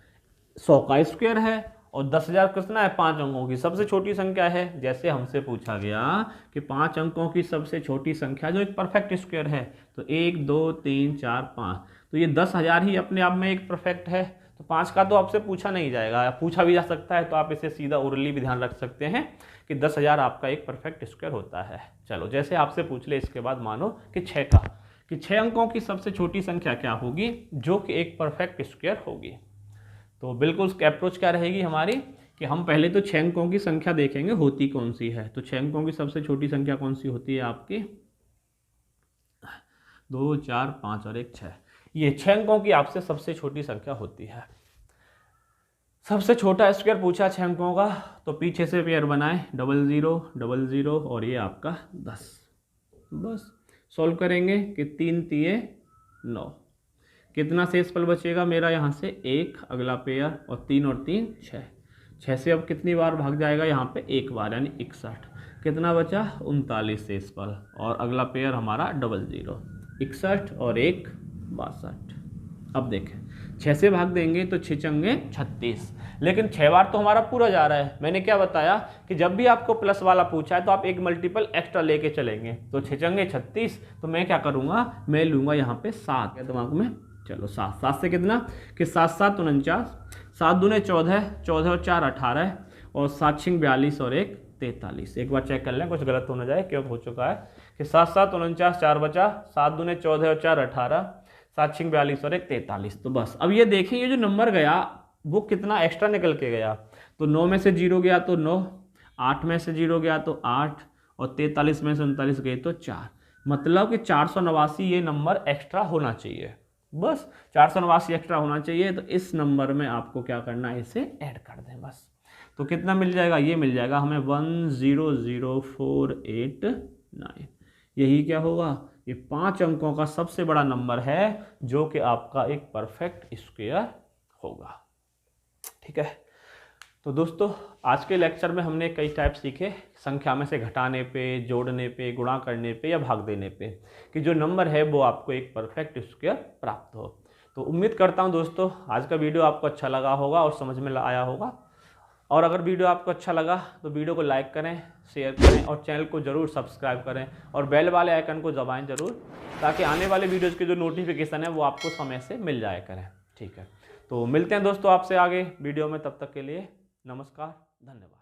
S1: 100 का स्क्वायर है, और 10,000 कितना है, 5 अंकों की सबसे छोटी संख्या है। जैसे हमसे पूछा गया कि 5 अंकों की सबसे छोटी संख्या जो एक परफेक्ट स्क्वायर है, तो 1 2 3 4 5, तो ये 10,000 ही अपने आप में एक परफेक्ट है। तो 5 का तो आपसे पूछा नहीं जाएगा, पूछा भी जा सकता है, तो आप इसे सीधा ओरली भी ध्यान रख सकते हैं कि 10,000 आपका एक परफेक्ट स्क्वायर होता है। चलो जैसे आपसे पूछ ले इसके बाद मानो कि 6 का, कि 6 अंकों की सबसे छोटी संख्या क्या होगी जो कि एक परफेक्ट स्क्वायर होगी। तो बिल्कुल उसकी अप्रोच क्या रहेगी हमारी कि हम पहले तो 6 अंकों की संख्या देखेंगे होती कौन सी है। तो 6 अंकों की सबसे छोटी संख्या कौन सी होती है आपकी, 2 4 5 और 1 6। ये 6 अंकों की आपसे सबसे छोटी संख्या होती है। सबसे छोटा स्क्वायर पूछा 6 अंकों का, तो पीछे से पेयर बनाए 00 00 और ये आपका 10। बस सॉल्व करेंगे कि 3 तिये 9, कितना शेषफल बचेगा मेरा यहाँ से 1, अगला पेयर और 3 और 3 6। 6 से अब कितनी बार भाग जाएगा यहाँ पे, एक बार, यानी 61। कितना बचा, 39 शेषफल, और अगला पेयर हमारा 00, 61 और 1 62। अब देखें 6 से भाग देंगे तो 6 चंगे 36, लेकिन 6 बार तो हमारा पूरा जा रहा है। मैंने क्या बताया कि जब भी आपको प्लस वाला पूछा है तो आप एक मल्टीपल एक्स्ट्रा लेके चलेंगे। तो 6 चंगे 36, तो मैं क्या करूँगा, मैं लूँगा यहाँ पे 7 क्या दिमाग में, चलो 7 से कितना कि 7 7 49, 7 दूने 14, 14 और 4 18, और 7 6 42 और 1 43। एक बार चेक कर लें कुछ गलत हो ना जाए, क्यों हो चुका है कि 7 7 49, 4 बचा, 7 दूने 14 और 4 18, 7 6 42 और 1 43। तो बस अब ये देखें ये जो नंबर गया वो कितना एक्स्ट्रा निकल के गया। तो 9 में से 0 गया तो 9, 8 में से 0 गया तो 8, और 43 में से 39 गए तो 4। मतलब कि 489 ये नंबर एक्स्ट्रा होना चाहिए। बस 489 एक्स्ट्रा होना चाहिए। तो इस नंबर में आपको क्या करना है, इसे ऐड कर दें बस। तो कितना मिल जाएगा, ये मिल जाएगा हमें 100489। यही क्या होगा, ये 5 अंकों का सबसे बड़ा नंबर है जो कि आपका एक परफेक्ट स्क्वायर होगा। ठीक है, तो दोस्तों आज के लेक्चर में हमने कई टाइप सीखे, संख्या में से घटाने पे, जोड़ने पे, गुणा करने पे या भाग देने पे, कि जो नंबर है वो आपको एक परफेक्ट स्क्वायर प्राप्त हो। तो उम्मीद करता हूं दोस्तों आज का वीडियो आपको अच्छा लगा होगा और समझ में आया होगा। और अगर वीडियो आपको अच्छा लगा तो वीडियो को लाइक करें, शेयर करें और चैनल को ज़रूर सब्सक्राइब करें और बेल वाले आइकन को दबाएं ज़रूर, ताकि आने वाले वीडियोज़ के जो नोटिफिकेशन है वो आपको समय से मिल जाया करें। ठीक है, तो मिलते हैं दोस्तों आपसे आगे वीडियो में, तब तक के लिए नमस्कार, धन्यवाद।